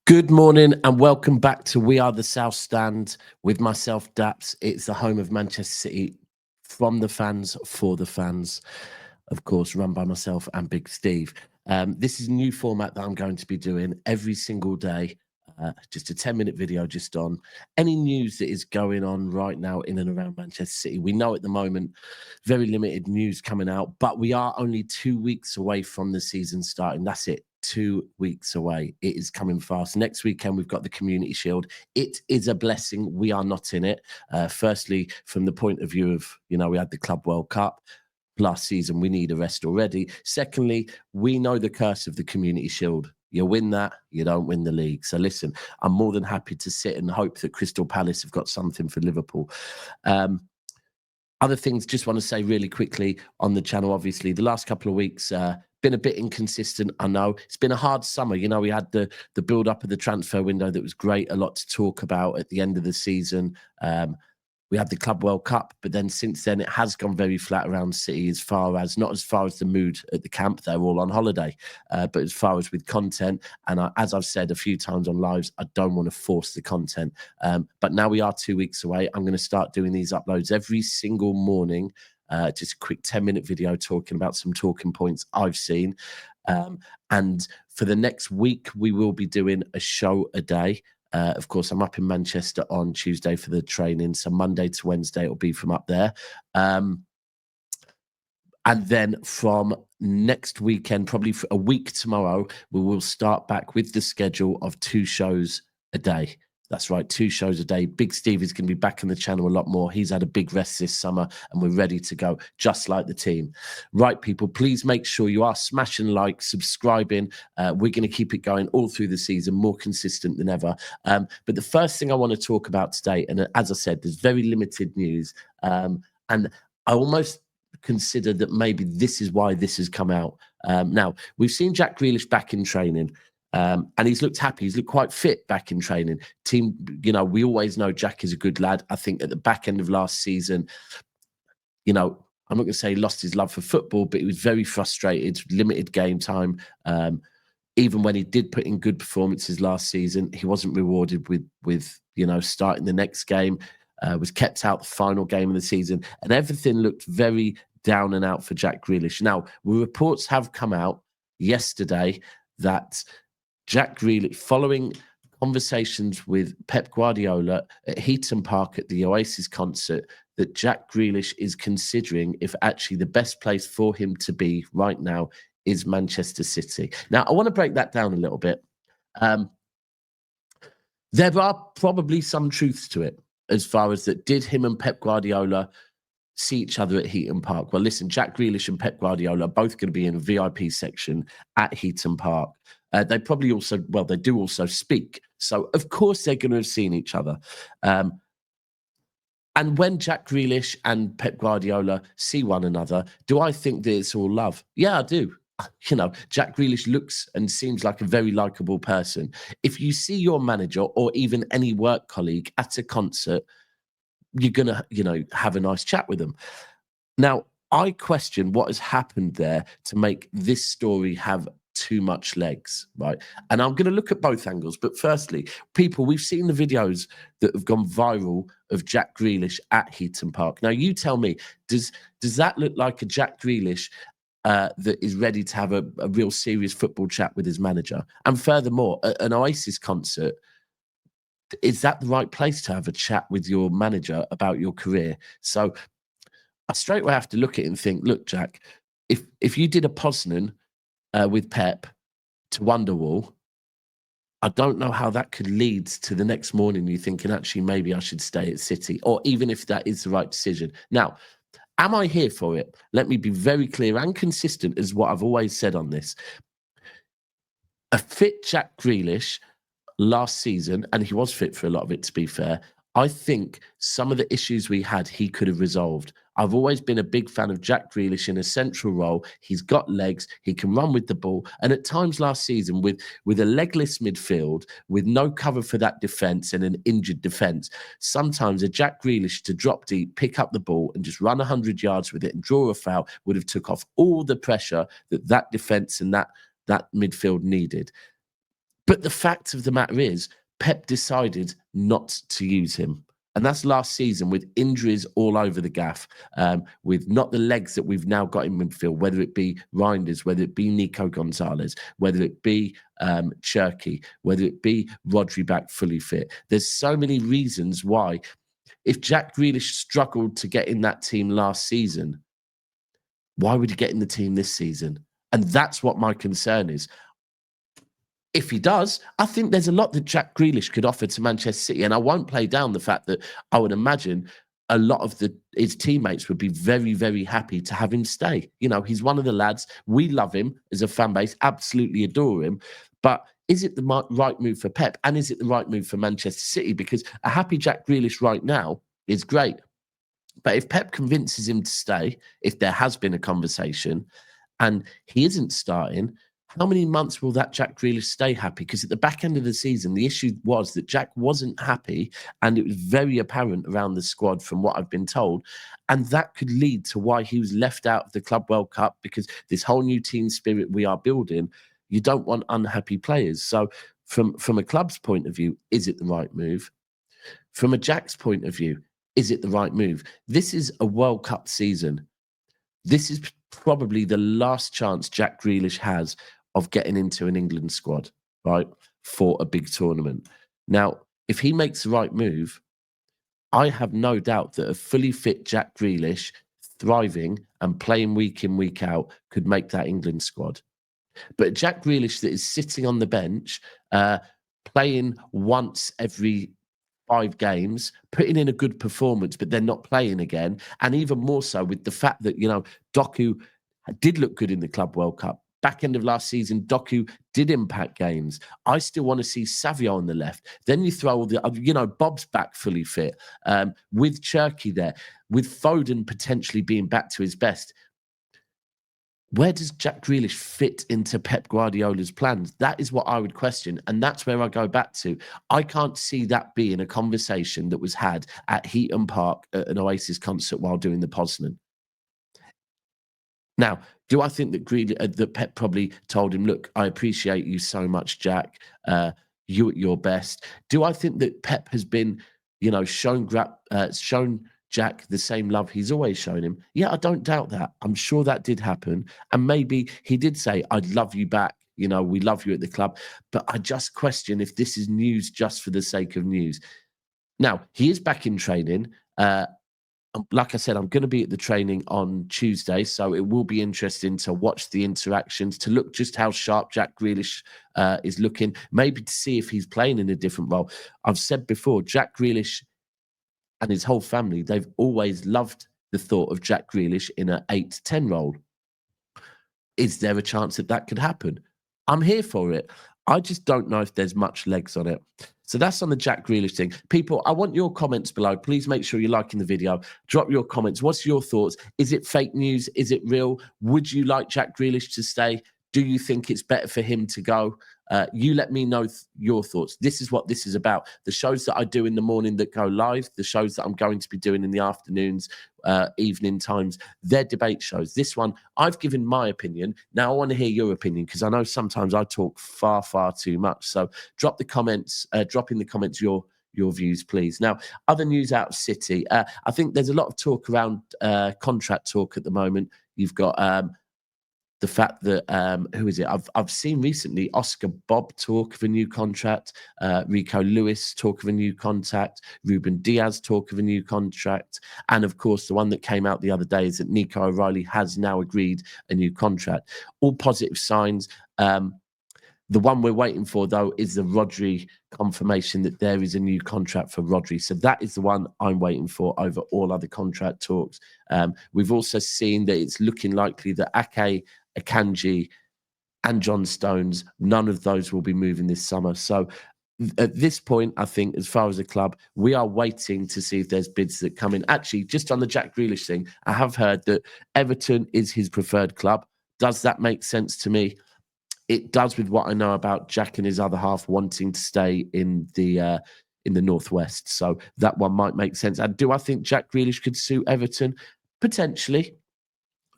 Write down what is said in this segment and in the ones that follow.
Good morning and welcome back to We Are the South Stand with myself, Daps. It's the home of Manchester City, from the fans, for the fans, of course, run by myself and Big Steve. This is a new format that I'm going to be doing every single day. Just a 10-minute video just on any news that is going on right now in and around Manchester City. We know at the moment, very limited news coming out, but we are only 2 weeks away from the season starting. That's it. 2 weeks away. It is coming fast. Next weekend, we've got the Community Shield. It is a blessing. We are not in it. Firstly, from the point of view of, we had the Club World Cup last season. We need a rest already. Secondly, we know the curse of the Community Shield. You win that, you don't win the league. So listen, I'm more than happy to sit and hope that Crystal Palace have got something for Liverpool. Other things, just want to say really quickly on the channel, obviously, the last couple of weeks, been a bit inconsistent, I know. It's been a hard summer. We had the build-up of the transfer window that was great, a lot to talk about at the end of the season. We had the Club World Cup, but then since then it has gone very flat around City not as far as the mood at the camp. They're all on holiday, but as far as with content, and as I've said a few times on lives, I don't want to force the content. But now we are 2 weeks away. I'm going to start doing these uploads every single morning. Just a quick 10-minute video talking about some talking points I've seen. And for the next week, we will be doing a show a day. Of course, I'm up in Manchester on Tuesday for the training. So Monday to Wednesday, it'll be from up there. And then from next weekend, probably for a week tomorrow, we will start back with the schedule of 2 shows a day. That's right, 2 shows a day. Big Steve is going to be back on the channel a lot more. He's had a big rest this summer and we're ready to go, just like the team. Right, people, please make sure you are smashing like, subscribing. We're going to keep it going all through the season, more consistent than ever. But the first thing I want to talk about today, and as I said, there's very limited news. And I almost consider that maybe this is why this has come out. Now, we've seen Jack Grealish back in training. And he's looked happy. He's looked quite fit back in training. Team, we always know Jack is a good lad. I think at the back end of last season, I'm not going to say he lost his love for football, but he was very frustrated, limited game time. Even when he did put in good performances last season, he wasn't rewarded with starting the next game. Was kept out the final game of the season, and everything looked very down and out for Jack Grealish. Now, reports have come out yesterday that Jack Grealish, following conversations with Pep Guardiola at Heaton Park at the Oasis concert, that Jack Grealish is considering if actually the best place for him to be right now is Manchester City. Now, I want to break that down a little bit. There are probably some truths to it, as far as that, did him and Pep Guardiola see each other at Heaton Park? Well, listen, Jack Grealish and Pep Guardiola are both going to be in a VIP section at Heaton Park. They probably also, they do also speak. So, of course, they're going to have seen each other. And when Jack Grealish and Pep Guardiola see one another, do I think that it's all love? Yeah, I do. Jack Grealish looks and seems like a very likable person. If you see your manager or even any work colleague at a concert, you're going to, have a nice chat with them. Now, I question what has happened there to make this story have too much legs, right? And I'm going to look at both angles. But firstly, people, we've seen the videos that have gone viral of Jack Grealish at Heaton Park. Now, you tell me, does that look like a Jack Grealish that is ready to have a real serious football chat with his manager? And furthermore, an Oasis concert, is that the right place to have a chat with your manager about your career? So I straight away have to look at it and think, look, Jack, if you did a Poznan with Pep to Wonderwall, I don't know how that could lead to the next morning you thinking, actually, maybe I should stay at City, or even if that is the right decision. Now, am I here for it? Let me be very clear and consistent as what I've always said on this. A fit Jack Grealish last season, and he was fit for a lot of it, to be fair, I think some of the issues we had, he could have resolved. I've always been a big fan of Jack Grealish in a central role. He's got legs. He can run with the ball. And at times last season, with a legless midfield, with no cover for that defence and an injured defence, sometimes a Jack Grealish to drop deep, pick up the ball and just run 100 yards with it and draw a foul would have took off all the pressure that defence and that midfield needed. But the fact of the matter is, Pep decided not to use him. And that's last season with injuries all over the gaff, with not the legs that we've now got in midfield, whether it be Reinders, whether it be Nico Gonzalez, whether it be Cherky, whether it be Rodri back fully fit. There's so many reasons why. If Jack Grealish struggled to get in that team last season, why would he get in the team this season? And that's what my concern is. If he does, I think there's a lot that Jack Grealish could offer to Manchester City. And I won't play down the fact that I would imagine a lot of his teammates would be very, very happy to have him stay. You know, he's one of the lads. We love him as a fan base, absolutely adore him. But is it the right move for Pep? And is it the right move for Manchester City? Because a happy Jack Grealish right now is great. But if Pep convinces him to stay, if there has been a conversation and he isn't starting, how many months will that Jack Grealish stay happy? Because at the back end of the season, the issue was that Jack wasn't happy, and it was very apparent around the squad from what I've been told. And that could lead to why he was left out of the Club World Cup, because this whole new team spirit we are building, you don't want unhappy players. So from a club's point of view, is it the right move? From a Jack's point of view, is it the right move? This is a World Cup season. This is probably the last chance Jack Grealish has of getting into an England squad, right, for a big tournament. Now, if he makes the right move, I have no doubt that a fully fit Jack Grealish, thriving and playing week in, week out, could make that England squad. But Jack Grealish that is sitting on the bench, playing once every 5 games, putting in a good performance, but then not playing again. And even more so with the fact that, you know, Doku did look good in the Club World Cup. Back end of last season, Doku did impact games. I still want to see Savio on the left. Then you throw all the, you know, Bob's back fully fit, with Cherky there, with Foden potentially being back to his best. Where does Jack Grealish fit into Pep Guardiola's plans? That is what I would question. And that's where I go back to. I can't see that being a conversation that was had at Heaton Park at an Oasis concert while doing the Poznan. Now, do I think that that Pep probably told him, look, I appreciate you so much, Jack. You at your best. Do I think that Pep has been, you know, shown Jack the same love he's always shown him? Yeah, I don't doubt that. I'm sure that did happen. And maybe he did say, I'd love you back. You know, we love you at the club. But I just question if this is news just for the sake of news. Now, he is back in training. Like I said, I'm going to be at the training on Tuesday, so it will be interesting to watch the interactions, to look just how sharp Jack Grealish is looking, maybe to see if he's playing in a different role. I've said before, Jack Grealish and his whole family, they've always loved the thought of Jack Grealish in an 8-10 role. Is there a chance that that could happen? I'm here for it. I just don't know if there's much legs on it. So that's on the Jack Grealish thing. People, I want your comments below. Please make sure you're liking the video. Drop your comments. What's your thoughts? Is it fake news? Is it real? Would you like Jack Grealish to stay? Do you think it's better for him to go? You let me know your thoughts. This is what this is about. The shows that I do in the morning that go live, the shows that I'm going to be doing in the afternoons, evening times, they're debate shows. This one, I've given my opinion. Now I want to hear your opinion, because I know sometimes I talk far, far too much. So drop in the comments your views, please. Now, other news out of City. I think there's a lot of talk around contract talk at the moment. You've got the fact that who is it? I've seen recently Oscar Bob talk of a new contract, Rico Lewis talk of a new contract, Ruben Diaz talk of a new contract, and of course the one that came out the other day is that Nico O'Reilly has now agreed a new contract. All positive signs. The one we're waiting for, though, is the Rodri confirmation that there is a new contract for Rodri. So that is the one I'm waiting for over all other contract talks. We've also seen that it's looking likely that Ake, Akanji, and John Stones, none of those will be moving this summer. So at this point, I think, as far as a club, we are waiting to see if there's bids that come in. Actually, just on the Jack Grealish thing, I have heard that Everton is his preferred club. Does that make sense to me? It does, with what I know about Jack and his other half wanting to stay in the Northwest. So that one might make sense. And do I think Jack Grealish could suit Everton? Potentially.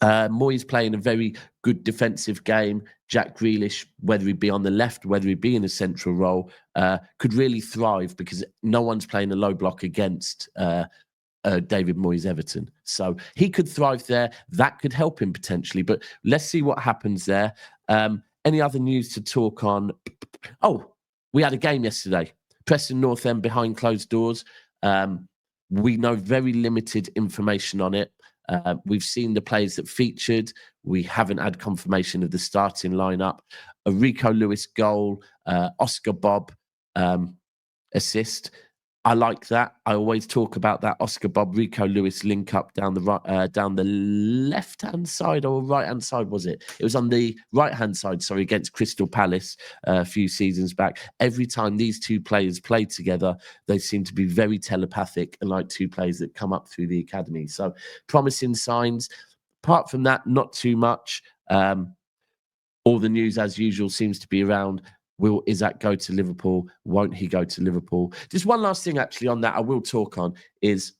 Moyes playing a very good defensive game. Jack Grealish, whether he be on the left, whether he be in a central role, could really thrive because no one's playing a low block against David Moyes' Everton. So he could thrive there. That could help him potentially. But let's see what happens there. Any other news to talk on? Oh, we had a game yesterday. Preston North End behind closed doors. We know very limited information on it. We've seen the players that featured. We haven't had confirmation of the starting lineup. A Rico Lewis goal, Oscar Bob assist. I like that. I always talk about that Oscar Bob Rico Lewis link up down the right, down the left hand side or right hand side. Was it? It was on the right hand side. Sorry, against Crystal Palace a few seasons back. Every time these two players played together, they seem to be very telepathic and like two players that come up through the academy. So promising signs. Apart from that, not too much. All the news, as usual, seems to be around. Will Isak go to Liverpool? Won't he go to Liverpool? Just one last thing, actually, on that I will talk on is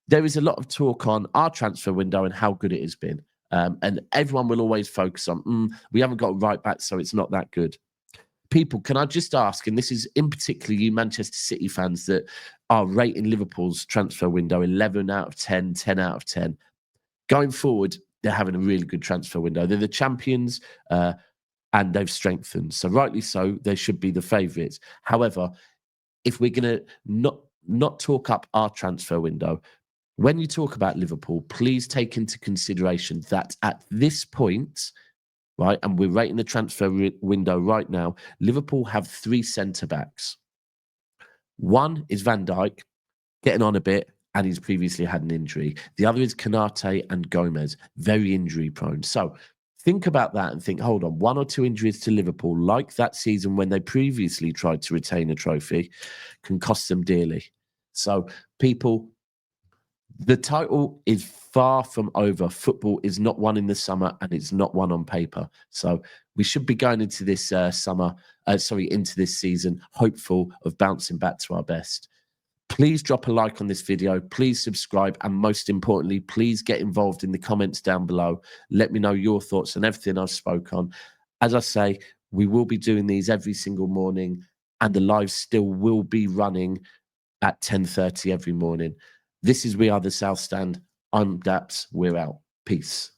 there is a lot of talk on our transfer window and how good it has been. And everyone will always focus on, we haven't got right back, so it's not that good. People, can I just ask, and this is in particular you Manchester City fans that are rating Liverpool's transfer window 11 out of 10, 10 out of 10. Going forward, they're having a really good transfer window. They're the champions, and they've strengthened. So rightly so, they should be the favourites. However, if we're going to not talk up our transfer window, when you talk about Liverpool, please take into consideration that at this point, right, and we're rating the transfer window right now, Liverpool have 3 centre-backs. One is Van Dijk, getting on a bit, and he's previously had an injury. The other is Konate and Gomez, very injury-prone. So think about that and think, hold on, 1 or 2 injuries to Liverpool, like that season when they previously tried to retain a trophy, can cost them dearly. So, people, the title is far from over. Football is not won in the summer and it's not won on paper. So, we should be going into this into this season, hopeful of bouncing back to our best. Please drop a like on this video. Please subscribe. And most importantly, please get involved in the comments down below. Let me know your thoughts on everything I've spoke on. As I say, we will be doing these every single morning and the lives still will be running at 10:30 every morning. This is We Are the South Stand. I'm Daps. We're out. Peace.